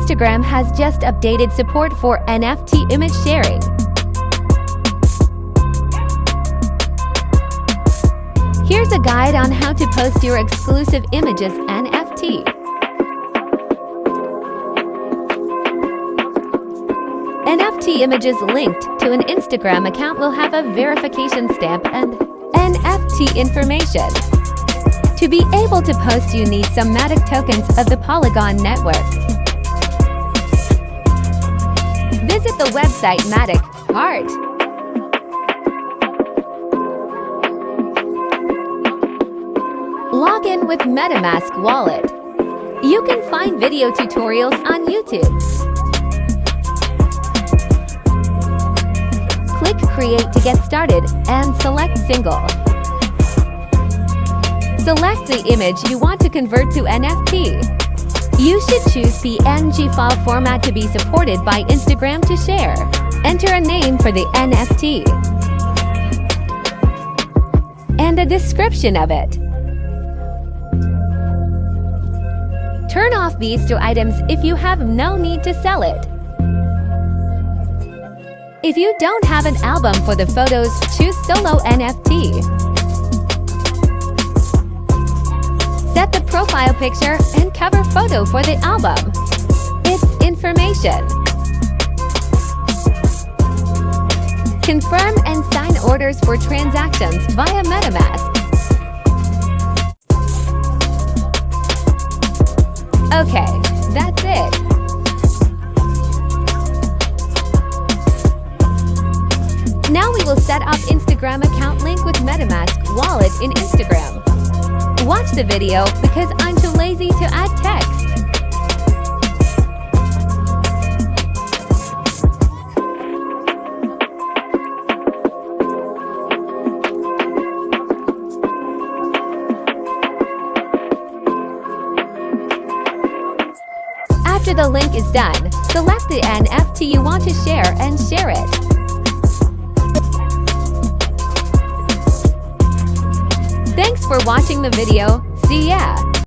Instagram has just updated support for NFT image sharing. Here's a guide on how to post your exclusive images NFT. NFT images linked to an Instagram account will have a verification stamp and NFT information. To be able to post, you need some Matic tokens of the Polygon network. Visit the website Matic Art. Log in with MetaMask wallet. You can find video tutorials on YouTube. Click Create to get started and select Single. Select the image you want to convert to NFT. You should choose PNG file format to be supported by Instagram to share. Enter a name for the NFT and a description of it. Turn off these two items if you have no need to sell it. If you don't have an album for the photos, choose Solo NFT. Set the profile picture and cover photo for the album. It's information. Confirm and sign orders for transactions via MetaMask. Okay, that's it. Now we will set up Instagram account link with MetaMask wallet in Instagram. Watch the video because I'm too lazy to add text. After the link is done, select the NFT you want to share and share it. Thanks for watching the video. See ya!